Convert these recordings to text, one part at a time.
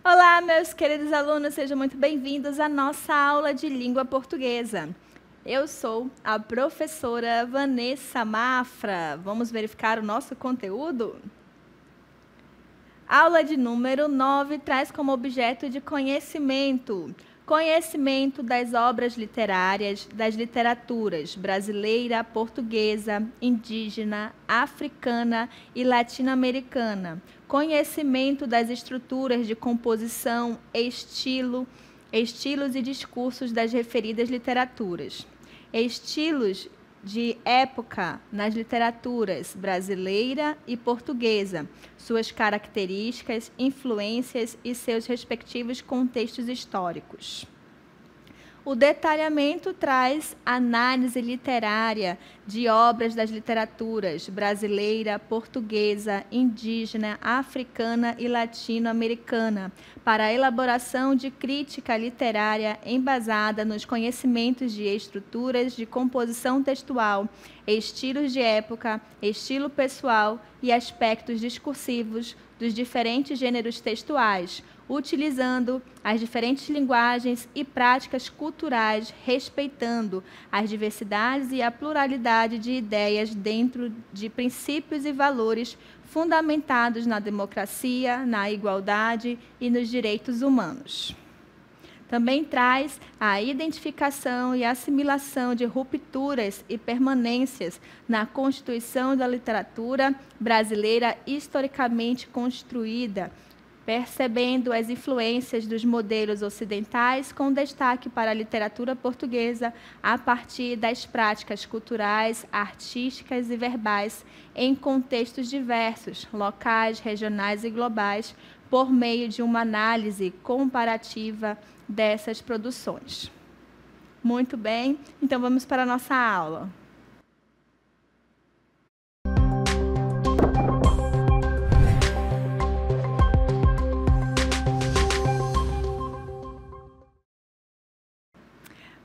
Olá, meus queridos alunos, sejam muito bem-vindos à nossa aula de língua portuguesa. Eu sou a professora Vanessa Mafra. Vamos verificar o nosso conteúdo? Aula de número 9 traz como objeto de conhecimento. Conhecimento das obras literárias, das literaturas brasileira, portuguesa, indígena, africana e latino-americana. Conhecimento das estruturas de composição, estilos e discursos das referidas literaturas. Estilos de época nas literaturas brasileira e portuguesa, suas características, influências e seus respectivos contextos históricos. O detalhamento traz análise literária de obras das literaturas brasileira, portuguesa, indígena, africana e latino-americana, para a elaboração de crítica literária embasada nos conhecimentos de estruturas de composição textual, estilos de época, estilo pessoal e aspectos discursivos dos diferentes gêneros textuais, utilizando as diferentes linguagens e práticas culturais, respeitando as diversidades e a pluralidade de ideias dentro de princípios e valores fundamentados na democracia, na igualdade e nos direitos humanos. Também traz a identificação e assimilação de rupturas e permanências na constituição da literatura brasileira historicamente construída, percebendo as influências dos modelos ocidentais, com destaque para a literatura portuguesa, a partir das práticas culturais, artísticas e verbais, em contextos diversos, locais, regionais e globais, por meio de uma análise comparativa dessas produções. Muito bem, então vamos para a nossa aula.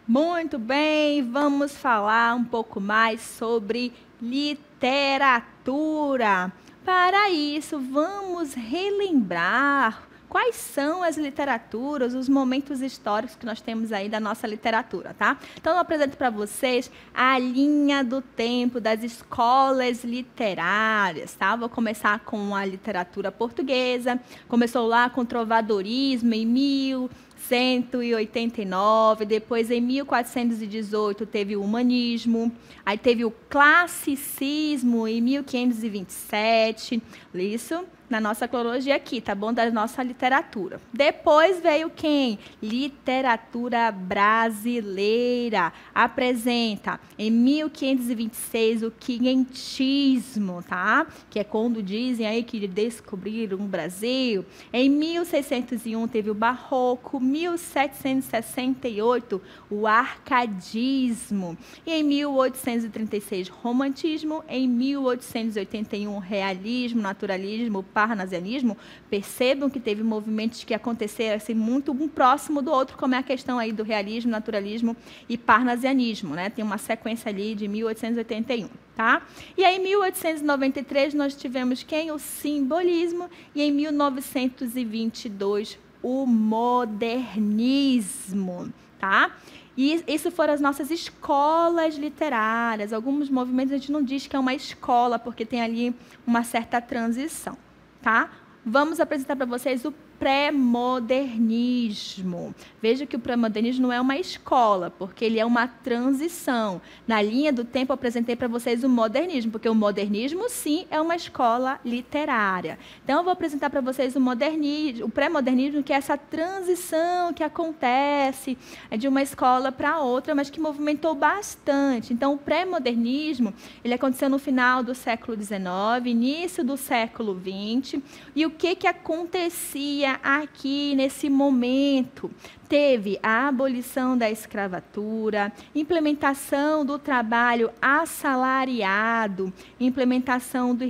Muito bem, vamos falar um pouco mais sobre literatura. Para isso, vamos relembrar quais são as literaturas, os momentos históricos que nós temos aí da nossa literatura, tá? Então, eu apresento para vocês a linha do tempo das escolas literárias, tá? Vou começar com a literatura portuguesa. Começou lá com o trovadorismo em 1189, depois em 1418 teve o humanismo, aí teve o classicismo em 1527, isso na nossa cronologia aqui, tá bom? Da nossa literatura. Depois veio quem? Literatura brasileira. Apresenta em 1526 o quinhentismo, tá? Que é quando dizem aí que descobriram o Brasil. Em 1601 teve o barroco, 1768 o arcadismo. E em 1836 romantismo, em 1881 realismo, naturalismo, parnasianismo. Percebam que teve movimentos que aconteceram assim, muito um próximo do outro, como é a questão aí do realismo, naturalismo e parnasianismo, né? Tem uma sequência ali de 1881, tá? E aí, em 1893, nós tivemos quem? O simbolismo, e em 1922, o modernismo, tá? E isso foram as nossas escolas literárias. Alguns movimentos a gente não diz que é uma escola, porque tem ali uma certa transição. Tá? Vamos apresentar para vocês o pré-modernismo. Veja que o pré-modernismo não é uma escola, porque ele é uma transição. Na linha do tempo, eu apresentei para vocês o modernismo, porque o modernismo, sim, é uma escola literária. Então, eu vou apresentar para vocês o modernismo, o pré-modernismo, que é essa transição que acontece de uma escola para outra, mas que movimentou bastante. Então, o pré-modernismo, ele aconteceu no final do século XIX, início do século XX. E o que acontecia aqui nesse momento? Teve a abolição da escravatura, implementação do trabalho assalariado, implementação do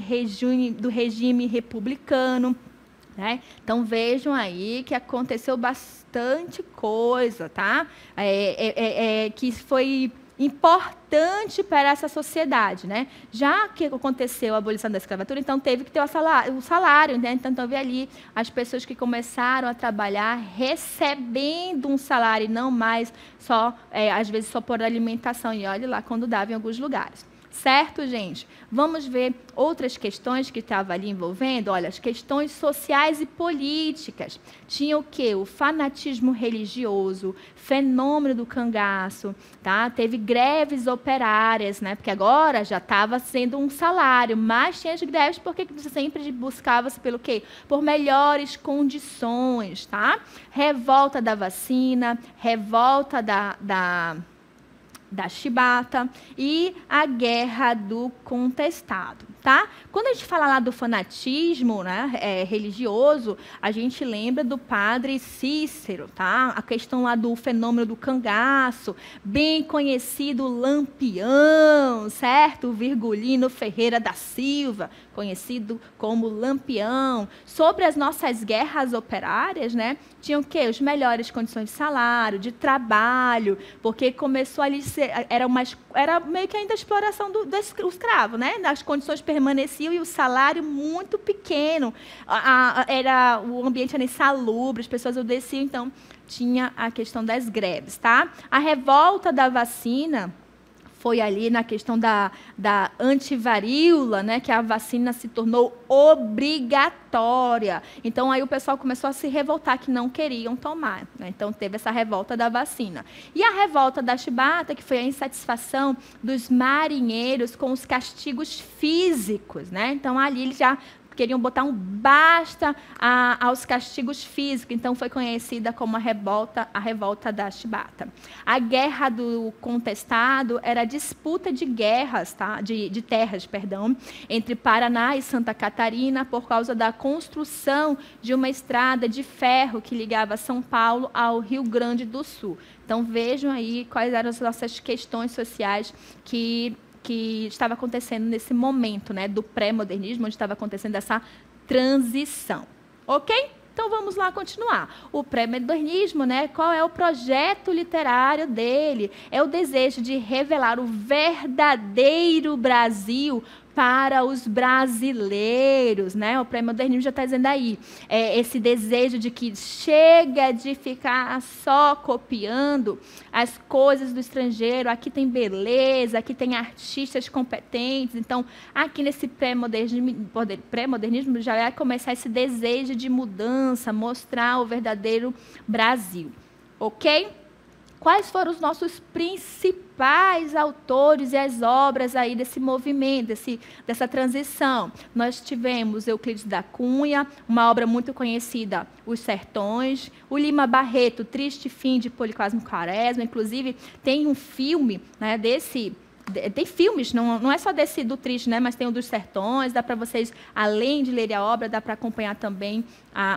regime republicano, né? Então, vejam aí que aconteceu bastante coisa, tá? Que foi importante para essa sociedade, né? Já que aconteceu a abolição da escravatura, então teve que ter o salário, né? Então teve ali as pessoas que começaram a trabalhar recebendo um salário e não mais só, às vezes, só por alimentação. E olha lá quando dava em alguns lugares. Certo, gente? Vamos ver outras questões que estavam ali envolvendo. Olha, as questões sociais e políticas. Tinha o quê? O fanatismo religioso, fenômeno do cangaço, tá? Teve greves operárias, né? Porque agora já estava sendo um salário, mas tinha as greves porque sempre buscava-se pelo quê? Por melhores condições, tá? Revolta da vacina, revolta da chibata e a guerra do contestado, tá? Quando a gente fala lá do fanatismo, né, religioso, a gente lembra do padre Cícero, tá? A questão lá do fenômeno do cangaço, bem conhecido Lampião, certo? Virgulino Ferreira da Silva, conhecido como Lampião. Sobre as nossas guerras operárias, né? Tinham o quê? As melhores condições de salário, de trabalho, porque começou ali era meio que ainda a exploração do escravo, né? As condições permaneciam e o salário muito pequeno. Era o ambiente era insalubre, as pessoas obedeciam, então tinha a questão das greves, tá? A revolta da vacina foi ali na questão da antivaríola, né, que a vacina se tornou obrigatória. Então, aí o pessoal começou a se revoltar, que não queriam tomar, né? Então, teve essa revolta da vacina. E a revolta da chibata, que foi a insatisfação dos marinheiros com os castigos físicos, né? Então, ali eles já queriam botar um basta aos castigos físicos. Então, foi conhecida como a revolta da chibata. A guerra do contestado era a disputa de guerras, tá? de terras, perdão, entre Paraná e Santa Catarina, por causa da construção de uma estrada de ferro que ligava São Paulo ao Rio Grande do Sul. Então, vejam aí quais eram as nossas questões sociais que estava acontecendo nesse momento, né, do pré-modernismo, onde estava acontecendo essa transição. Ok? Então, vamos lá continuar. O pré-modernismo, né, qual é o projeto literário dele? É o desejo de revelar o verdadeiro Brasil para os brasileiros, né? O pré-modernismo já está dizendo aí, esse desejo de que chega de ficar só copiando as coisas do estrangeiro, aqui tem beleza, aqui tem artistas competentes, então, aqui nesse pré-modernismo já vai começar esse desejo de mudança, mostrar o verdadeiro Brasil, ok? Quais foram os nossos principais autores e as obras aí desse movimento, dessa transição? Nós tivemos Euclides da Cunha, uma obra muito conhecida, Os Sertões, o Lima Barreto, Triste Fim de Policlasmo Quaresma, inclusive tem um filme, né, tem filmes, não é só desse do Triste, né, mas tem o dos Sertões, dá para vocês, além de lerem a obra, dá para acompanhar também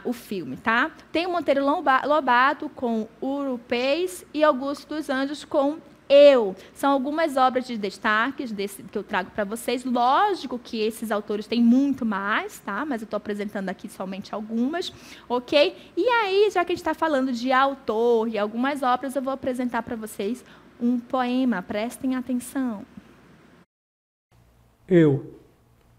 o filme, tá? Tem o Monteiro Lobato com Urupês e Augusto dos Anjos com Eu. São algumas obras de destaques que eu trago para vocês. Lógico que esses autores têm muito mais, tá? Mas eu estou apresentando aqui somente algumas, ok? E aí, já que a gente está falando de autor e algumas obras, eu vou apresentar para vocês um poema, prestem atenção. Eu,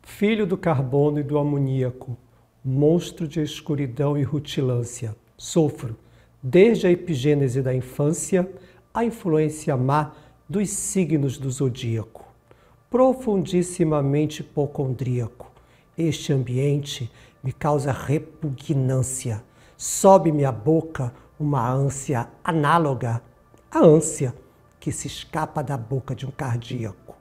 filho do carbono e do amoníaco, monstro de escuridão e rutilância, sofro, desde a epigênese da infância, a influência má dos signos do zodíaco. Profundissimamente hipocondríaco, este ambiente me causa repugnância. Sobe-me à boca uma ânsia análoga à ânsia que se escapa da boca de um cardíaco.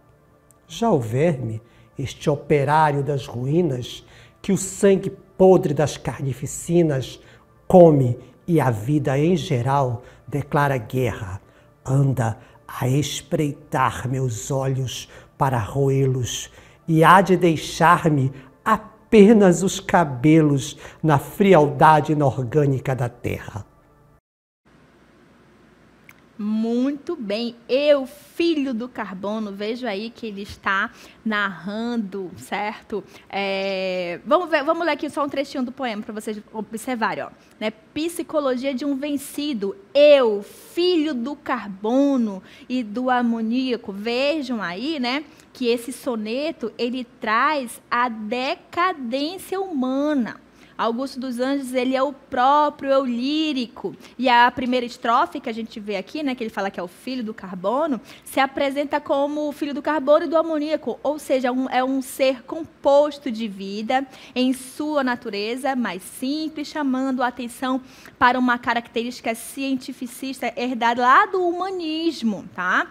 Já o verme, este operário das ruínas, que o sangue podre das carnificinas come e a vida em geral declara guerra, anda a espreitar meus olhos para roê-los e há de deixar-me apenas os cabelos na frialdade inorgânica da terra. Muito bem. Eu, filho do carbono, vejo aí que ele está narrando, certo? Vamos ler aqui só um trechinho do poema para vocês observarem, ó. Né? Psicologia de um vencido. Eu, filho do carbono e do amoníaco. Vejam aí, né, que esse soneto ele traz a decadência humana. Augusto dos Anjos, ele é o próprio eu lírico. E a primeira estrofe que a gente vê aqui, né, que ele fala que é o filho do carbono, se apresenta como o filho do carbono e do amoníaco, ou seja, é um ser composto de vida em sua natureza mais simples, chamando a atenção para uma característica cientificista herdada lá do humanismo, tá?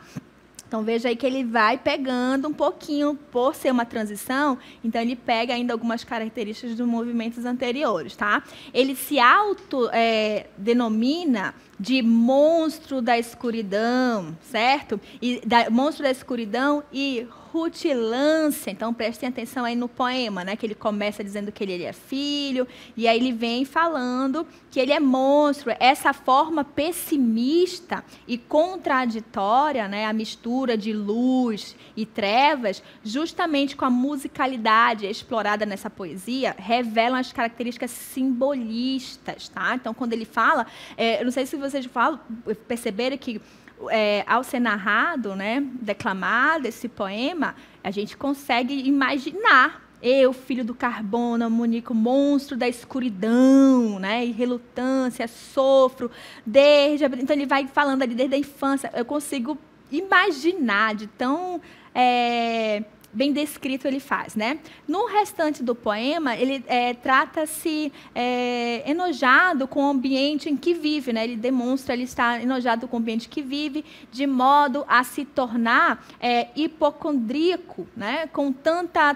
Então, veja aí que ele vai pegando um pouquinho, por ser uma transição, então ele pega ainda algumas características dos movimentos anteriores, tá? Ele se autodenomina de monstro da escuridão, certo? Monstro da escuridão e rutilância. Então, prestem atenção aí no poema, né? Que ele começa dizendo que ele é filho, e aí ele vem falando que ele é monstro. Essa forma pessimista e contraditória, né? A mistura de luz e trevas, justamente com a musicalidade explorada nessa poesia, revelam as características simbolistas, tá? Então, quando ele fala, eu não sei se vocês perceberam que ao ser narrado, né, declamado esse poema, a gente consegue imaginar eu, filho do carbono, amoníaco, monstro da escuridão, né, e relutância, sofro, então ele vai falando ali desde a infância, eu consigo imaginar de tão bem descrito ele faz, né? No restante do poema, ele trata-se enojado com o ambiente em que vive, né? Ele demonstra, ele está enojado com o ambiente que vive, de modo a se tornar hipocondríaco, né? Com tanta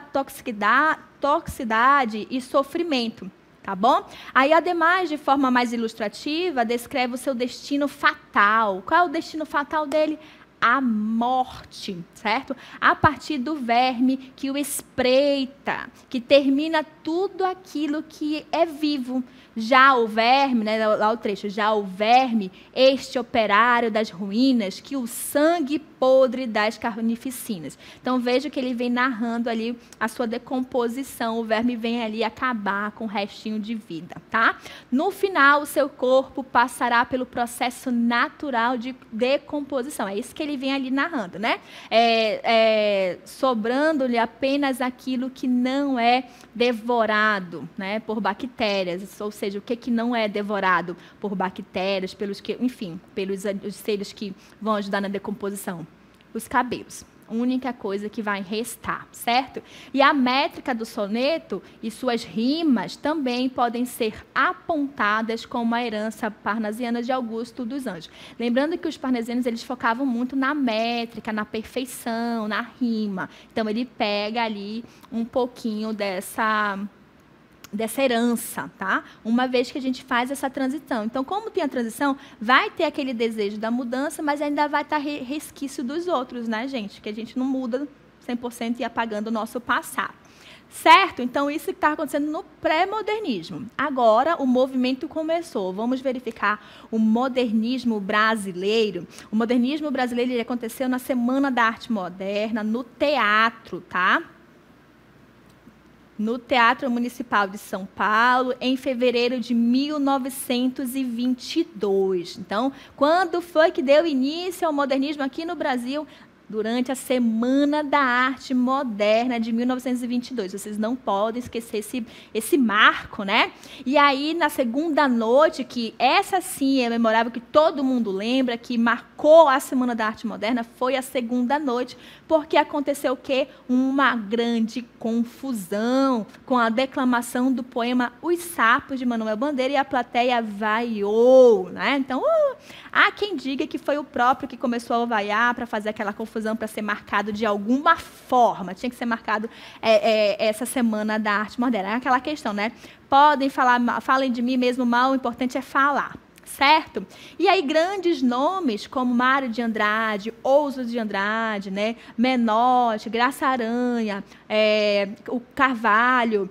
toxicidade e sofrimento. Tá bom? Aí, ademais, de forma mais ilustrativa, descreve o seu destino fatal. Qual é o destino fatal dele? A morte, certo? A partir do verme que o espreita, que termina tudo aquilo que é vivo. Já o verme, né, lá o trecho, já o verme, este operário das ruínas, que o sangue podre das carnificinas. Então, veja que ele vem narrando ali a sua decomposição, o verme vem ali acabar com o restinho de vida, tá? No final, o seu corpo passará pelo processo natural de decomposição. É isso que ele vem ali narrando, né? Sobrando-lhe apenas aquilo que não é devorado, né, por bactérias, ou seja, o que não é devorado por bactérias, pelos os seres que vão ajudar na decomposição? Os cabelos. Única coisa que vai restar, certo? E a métrica do soneto e suas rimas também podem ser apontadas como a herança parnasiana de Augusto dos Anjos. Lembrando que os parnasianos, eles focavam muito na métrica, na perfeição, na rima. Então, ele pega ali um pouquinho dessa herança, tá? Uma vez que a gente faz essa transição. Então, como tem a transição, vai ter aquele desejo da mudança, mas ainda vai estar resquício dos outros, né, gente? Que a gente não muda 100% e apagando o nosso passado. Certo? Então, isso que está acontecendo no pré-modernismo. Agora, o movimento começou. Vamos verificar o modernismo brasileiro. O modernismo brasileiro ele aconteceu na Semana da Arte Moderna, no teatro, tá? No Teatro Municipal de São Paulo, em fevereiro de 1922. Então, quando foi que deu início ao modernismo aqui no Brasil? Durante a Semana da Arte Moderna de 1922. Vocês não podem esquecer esse marco, né? E aí, na segunda noite, que essa sim é memorável, que todo mundo lembra, que marcou a Semana da Arte Moderna, foi a segunda noite, porque aconteceu o quê? Uma grande confusão com a declamação do poema Os Sapos, de Manuel Bandeira, e a plateia vaiou, né? Então, há quem diga que foi o próprio que começou a vaiar para fazer aquela confusão, para ser marcado de alguma forma. Tinha que ser marcado essa Semana da Arte Moderna. É aquela questão, né? Falem de mim mesmo mal, o importante é falar. certo? E aí grandes nomes como Mário de Andrade, Ouso de Andrade, né? Menotti, Graça Aranha, o Carvalho,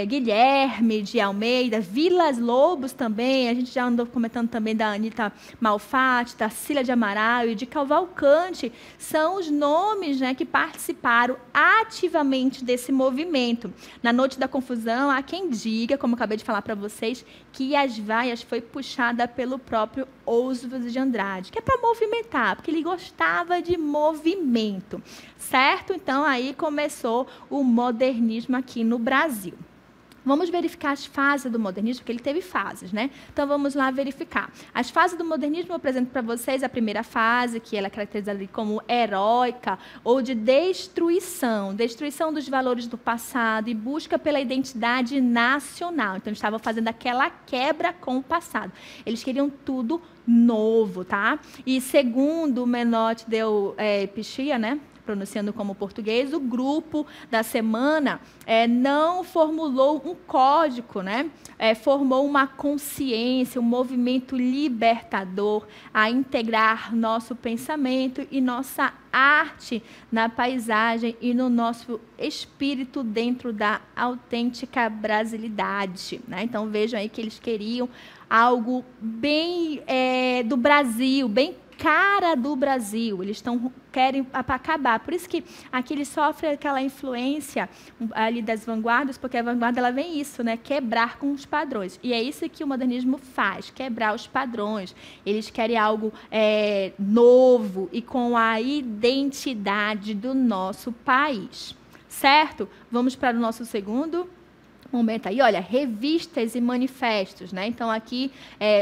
Guilherme de Almeida, Vilas Lobos também, a gente já andou comentando também da Anita Malfatti, da Cília de Amaral e de Cavalcante, são os nomes, né, que participaram ativamente desse movimento. Na Noite da Confusão, há quem diga, como eu acabei de falar para vocês, que as vaias foi puxada pelo próprio Ouso de Andrade, que é para movimentar, porque ele gostava de movimento, certo? Então, aí começou o modernismo aqui no Brasil. Vamos verificar as fases do modernismo, porque ele teve fases, né? Então, vamos lá verificar. As fases do modernismo, eu apresento para vocês a primeira fase, que ela é caracterizada como heróica ou de destruição. Destruição dos valores do passado e busca pela identidade nacional. Então, eles estavam fazendo aquela quebra com o passado. Eles queriam tudo novo, tá? E segundo o Menotti deu Pichia, né? Pronunciando como português, o grupo da semana não formulou um código, né? Formou uma consciência, um movimento libertador a integrar nosso pensamento e nossa arte na paisagem e no nosso espírito dentro da autêntica brasilidade, né? Então, vejam aí que eles queriam algo bem do Brasil, bem cara do Brasil, eles querem acabar. Por isso que aqui eles sofrem aquela influência ali das vanguardas, porque a vanguarda ela vem isso, né? Quebrar com os padrões. E é isso que o modernismo faz, quebrar os padrões. Eles querem algo novo e com a identidade do nosso país. Certo? Vamos para o nosso segundo momento aí, olha, revistas e manifestos, né? Então, aqui,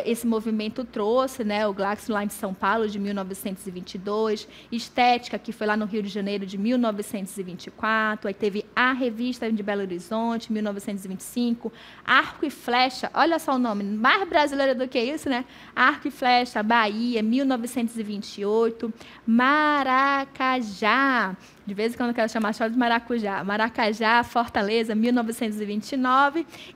esse movimento trouxe, né, o Glaxo lá de São Paulo, de 1922, Estética, que foi lá no Rio de Janeiro, de 1924, aí teve a Revista de Belo Horizonte, 1925, Arco e Flecha, olha só o nome, mais brasileiro do que isso, né? Arco e Flecha, Bahia, 1928, Maracajá, de vez em quando eu quero chamar só de Maracujá. Maracajá, Fortaleza, 1929.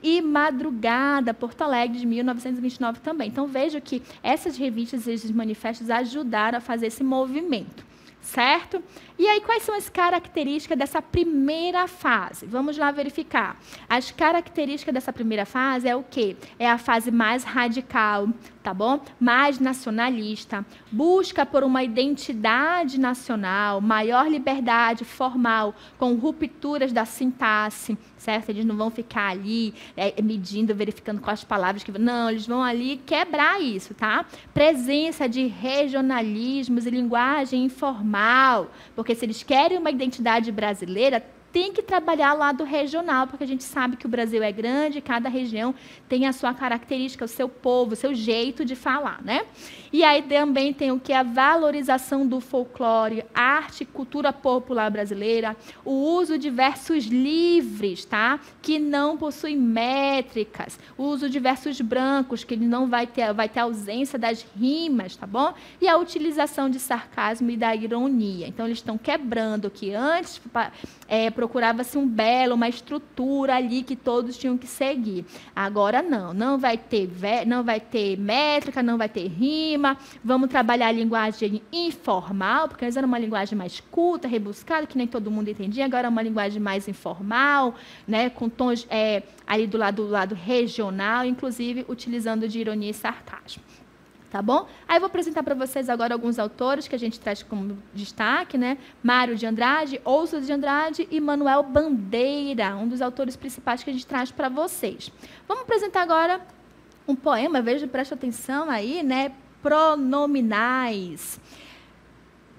E Madrugada, Porto Alegre, de 1929 também. Então, vejo que essas revistas e esses manifestos ajudaram a fazer esse movimento. Certo? E aí, quais são as características dessa primeira fase? Vamos lá verificar. As características dessa primeira fase é o quê? É a fase mais radical, tá bom? Mais nacionalista, busca por uma identidade nacional, maior liberdade formal, com rupturas da sintaxe, certo? Eles não vão ficar ali medindo, verificando quais palavras que... Não, eles vão ali quebrar isso, tá? Presença de regionalismos e linguagem informal, porque se eles querem uma identidade brasileira, tem que trabalhar o lado regional, porque a gente sabe que o Brasil é grande, cada região tem a sua característica, o seu povo, o seu jeito de falar, né? E aí também tem o que? A valorização do folclore, arte e cultura popular brasileira, o uso de versos livres, tá? Que não possuem métricas, o uso de versos brancos, que ele não vai ter ausência das rimas, tá bom? E a utilização de sarcasmo e da ironia. Então, eles estão quebrando o que antes procurava-se uma estrutura ali que todos tinham que seguir. Agora não vai ter métrica, não vai ter rima, vamos trabalhar a linguagem informal, porque antes era uma linguagem mais culta, rebuscada, que nem todo mundo entendia, agora é uma linguagem mais informal, né, com tons ali do lado regional, inclusive utilizando de ironia e sarcasmo. Tá bom? Aí eu vou apresentar para vocês agora alguns autores que a gente traz como destaque, né? Mário de Andrade, Ouso de Andrade e Manuel Bandeira, um dos autores principais que a gente traz para vocês. Vamos apresentar agora um poema, presta atenção aí, né? Pronominais.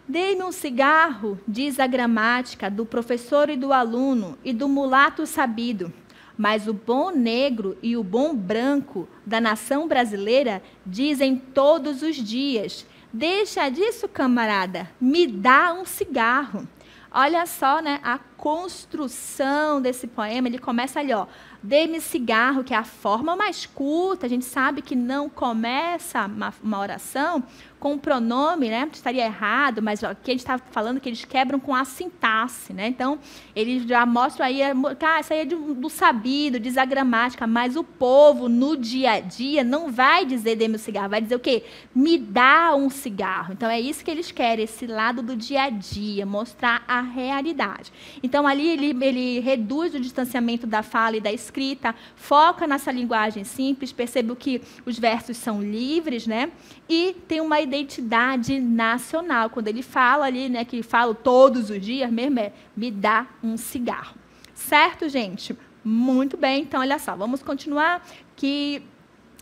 Dê-me um cigarro, diz a gramática do professor e do aluno e do mulato sabido. Mas o bom negro e o bom branco da nação brasileira dizem todos os dias: deixa disso, camarada, me dá um cigarro. Olha só, né, a construção desse poema, ele começa ali, ó, dê-me cigarro, que é a forma mais curta. A gente sabe que não começa uma oração com o pronome, né? Estaria errado, mas aqui a gente está falando que eles quebram com a sintaxe, né? Então, eles já mostram aí, isso aí é do sabido, diz a gramática, mas o povo, no dia a dia, não vai dizer dê-me um cigarro, vai dizer o quê? Me dá um cigarro. Então, é isso que eles querem, esse lado do dia a dia, mostrar a realidade. Então, ali ele reduz o distanciamento da fala e da escrita, foca nessa linguagem simples, percebe que os versos são livres, né? E tem uma identidade nacional. Quando ele fala ali, né, que falo todos os dias mesmo, me dá um cigarro. Certo, gente? Muito bem. Então, olha só, vamos continuar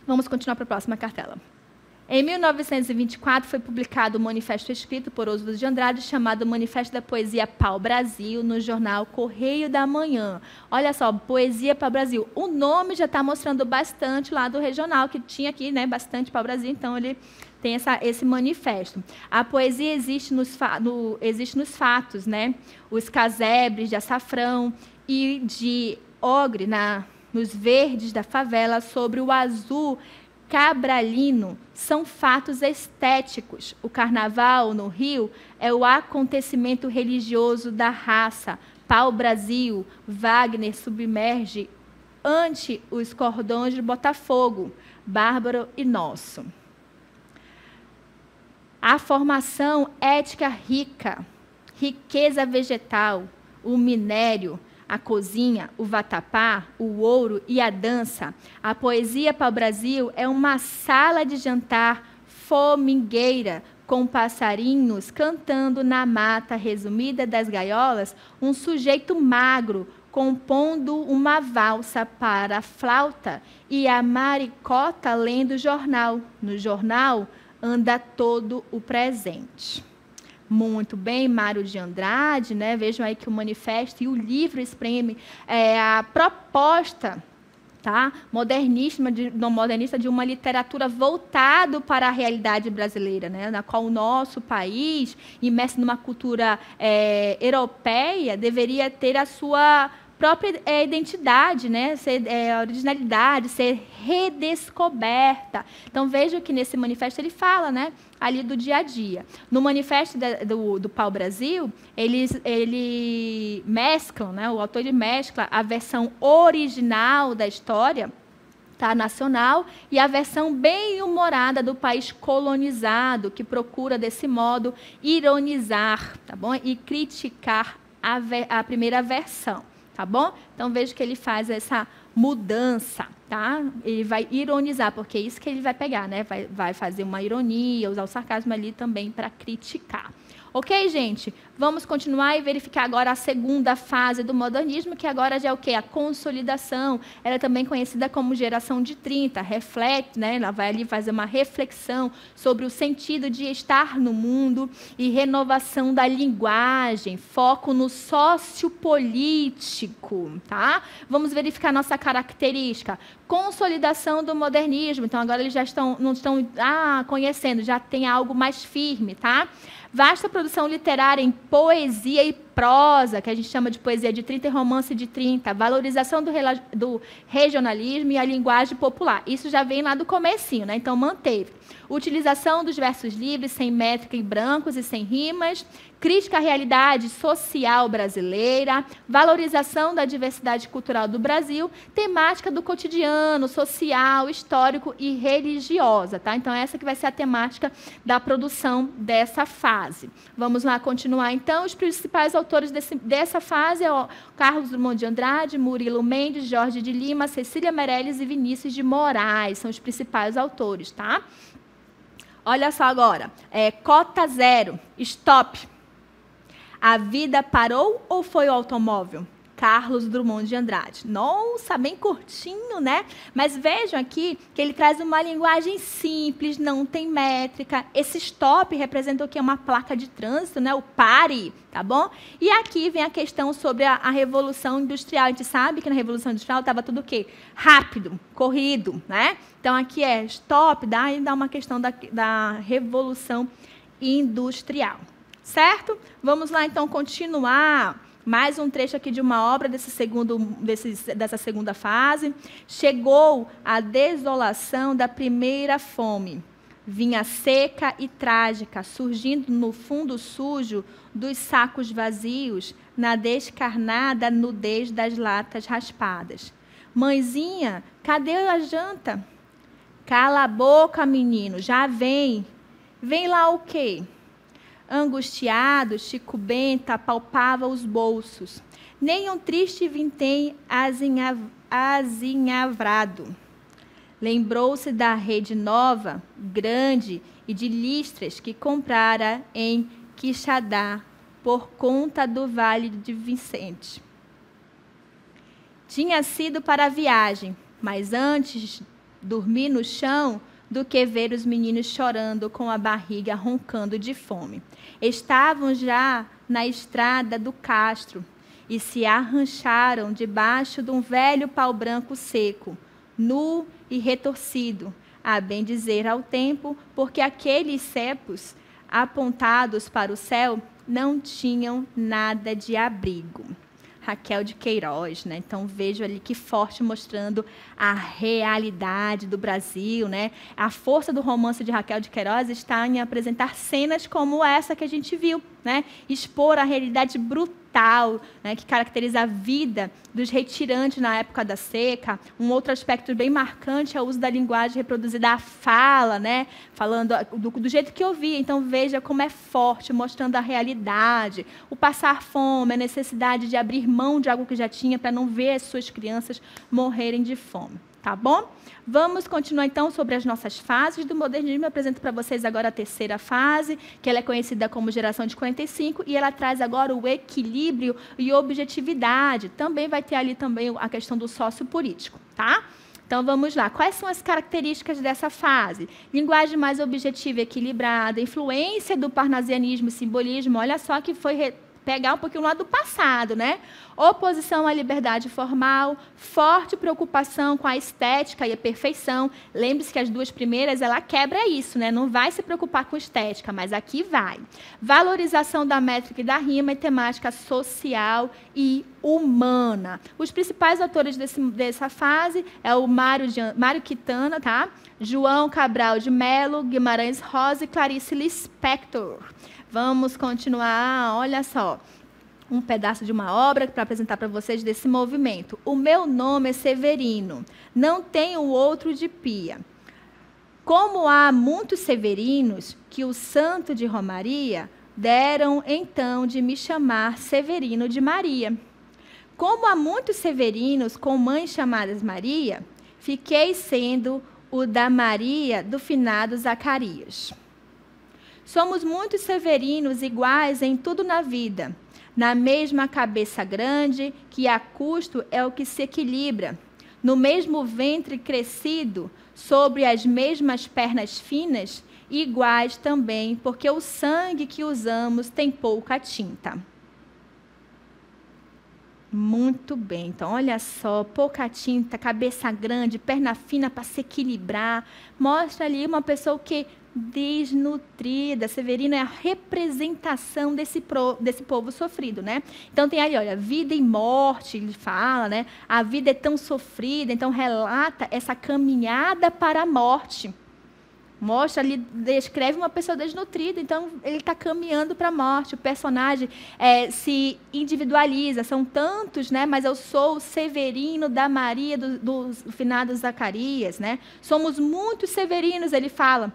para a próxima cartela. Em 1924, foi publicado um manifesto escrito por Oswald de Andrade, chamado Manifesto da Poesia Pau-Brasil, no jornal Correio da Manhã. Olha só, Poesia Pau-Brasil. O nome já está mostrando bastante lá do regional, que tinha aqui, né, bastante Pau-Brasil, então ele tem esse manifesto. A poesia existe nos fatos, né? Os casebres de açafrão e de ogre nos verdes da favela, sobre o azul cabralino, são fatos estéticos. O carnaval no Rio é o acontecimento religioso da raça. Pau-Brasil, Wagner submerge ante os cordões de Botafogo, Bárbaro e Nosso. A formação ética rica, riqueza vegetal, o minério, a cozinha, o vatapá, o ouro e a dança. A poesia pau-brasil é uma sala de jantar fomingueira, com passarinhos cantando na mata resumida das gaiolas, um sujeito magro compondo uma valsa para a flauta e a maricota lendo jornal. No jornal anda todo o presente. Muito bem, Mário de Andrade, né? Vejam aí que o manifesto e o livro exprimem a proposta, tá? modernista de uma literatura voltada para a realidade brasileira, né? Na qual o nosso país, imerso numa cultura europeia, deveria ter a sua própria identidade, né? Originalidade, ser redescoberta. Então, veja que nesse manifesto ele fala, né, ali do dia a dia. No manifesto do Pau-Brasil, ele mesclam, né, o autor mescla a versão original da história, tá, nacional, e a versão bem humorada do país colonizado, que procura, desse modo, ironizar, tá bom? E criticar a primeira versão. Tá bom? Então, veja que ele faz essa mudança, tá? Ele vai ironizar, porque é isso que ele vai pegar, né? Vai fazer uma ironia, usar o sarcasmo ali também para criticar. Ok, gente? Vamos continuar e verificar agora a segunda fase do modernismo, que agora já é o quê? A consolidação. Ela é também conhecida como geração de 30. Reflete, né? Ela vai ali fazer uma reflexão sobre o sentido de estar no mundo e renovação da linguagem, foco no sociopolítico, tá? Vamos verificar nossa característica. Consolidação do modernismo. Então, agora eles já não estão conhecendo, já tem algo mais firme, tá? Vasta produção literária em poesia e prosa, que a gente chama de poesia de 30 e romance de 30, valorização do regionalismo e a linguagem popular. Isso já vem lá do comecinho, né? Então, manteve. Utilização dos versos livres, sem métrica e brancos e sem rimas, crítica à realidade social brasileira, valorização da diversidade cultural do Brasil, temática do cotidiano, social, histórico e religiosa, tá? Então, essa que vai ser a temática da produção dessa fase. Vamos lá continuar, então. Os principais autores dessa fase é o Carlos Drummond de Andrade, Murilo Mendes, Jorge de Lima, Cecília Meirelles e Vinícius de Moraes. São os principais autores, tá? Olha só agora. Cota zero. Stop. A vida parou ou foi o automóvel? Carlos Drummond de Andrade. Nossa, bem curtinho, né? Mas vejam aqui que ele traz uma linguagem simples, não tem métrica. Esse stop representa o que? Uma placa de trânsito, né? O pare, tá bom? E aqui vem a questão sobre a Revolução Industrial. A gente sabe que na Revolução Industrial estava tudo o quê? Rápido, corrido, né? Então, aqui é stop, dá uma questão da Revolução Industrial. Certo? Vamos lá, então, continuar Mais um trecho aqui de uma obra dessa segunda fase. Chegou a desolação da primeira fome. Vinha seca e trágica, surgindo no fundo sujo dos sacos vazios, na descarnada nudez das latas raspadas. Mãezinha, cadê a janta? Cala a boca, menino, já vem. Vem lá o quê? Angustiado, Chico Bento apalpava os bolsos. Nem um triste vintém azinhavrado. Lembrou-se da rede nova, grande e de listras que comprara em Quixadá, por conta do Vale de Vicente. Tinha sido para a viagem, mas antes dormir no chão do que ver os meninos chorando com a barriga roncando de fome. Estavam já na estrada do Castro e se arrancharam debaixo de um velho pau branco seco, nu e retorcido, a bem dizer ao tempo, porque aqueles cepos apontados para o céu não tinham nada de abrigo. Raquel de Queiroz, né? Então vejo ali que forte, mostrando a realidade do Brasil, né? A força do romance de Raquel de Queiroz está em apresentar cenas como essa que a gente viu, né? Expor a realidade brutal, né? Que caracteriza a vida dos retirantes na época da seca. Um outro aspecto bem marcante é o uso da linguagem reproduzida à fala, né? Falando do jeito que eu vi. Então veja como é forte, mostrando a realidade, o passar fome, a necessidade de abrir mão de algo que já tinha para não ver as suas crianças morrerem de fome. Tá bom? Vamos continuar, então, sobre as nossas fases do modernismo. Eu apresento para vocês agora a terceira fase, que ela é conhecida como geração de 45, e ela traz agora o equilíbrio e objetividade. Também vai ter ali também a questão do sociopolítico, tá? Então, vamos lá. Quais são as características dessa fase? Linguagem mais objetiva e equilibrada, influência do parnasianismo e simbolismo. Olha só que foi pegar um pouquinho lá do passado, né? Oposição à liberdade formal, forte preocupação com a estética e a perfeição. Lembre-se que as duas primeiras, ela quebra isso, né? Não vai se preocupar com estética, mas aqui vai. Valorização da métrica e da rima e temática social e humana. Os principais autores dessa fase é o Mário Quintana, tá? João Cabral de Melo, Guimarães Rosa e Clarice Lispector. Vamos continuar, olha só, um pedaço de uma obra para apresentar para vocês desse movimento. O meu nome é Severino, não tenho outro de pia. Como há muitos severinos que o santo de Romaria deram então de me chamar Severino de Maria. Como há muitos severinos com mães chamadas Maria, fiquei sendo o da Maria do finado Zacarias. Somos muitos severinos iguais em tudo na vida, na mesma cabeça grande, que a custo é o que se equilibra, no mesmo ventre crescido, sobre as mesmas pernas finas, iguais também, porque o sangue que usamos tem pouca tinta. Muito bem, então olha só, pouca tinta, cabeça grande, perna fina para se equilibrar, mostra ali uma pessoa que desnutrida. Severino é a representação desse povo sofrido, né? Então tem ali, olha, vida e morte, ele fala, né? A vida é tão sofrida, então relata essa caminhada para a morte. Mostra ali, descreve uma pessoa desnutrida, então ele está caminhando para a morte. O personagem se individualiza, são tantos, né? Mas eu sou o Severino da Maria do finado Zacarias, né? Somos muitos severinos, ele fala.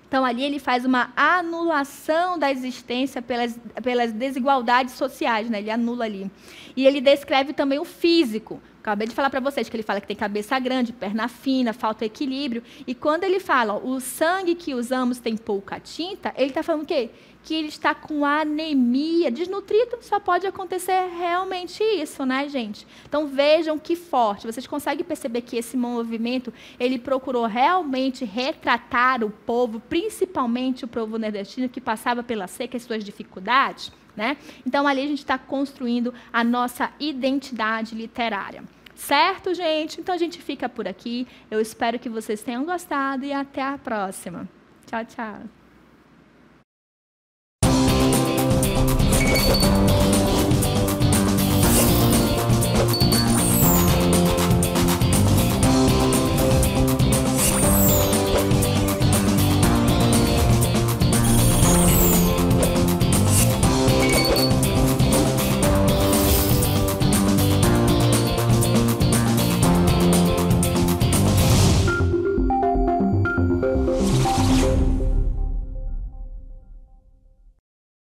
Então, ali ele faz uma anulação da existência pelas desigualdades sociais, né? Ele anula ali. E ele descreve também o físico. Acabei de falar para vocês que ele fala que tem cabeça grande, perna fina, falta equilíbrio. E quando ele fala, ó, o sangue que usamos tem pouca tinta, ele está falando o quê? Que ele está com anemia, desnutrido, só pode acontecer realmente isso, né, gente? Então, vejam que forte. Vocês conseguem perceber que esse movimento, ele procurou realmente retratar o povo, principalmente o povo nordestino, que passava pela seca e suas dificuldades, né? Então, ali a gente está construindo a nossa identidade literária. Certo, gente? Então, a gente fica por aqui. Eu espero que vocês tenham gostado e até a próxima. Tchau, tchau. Música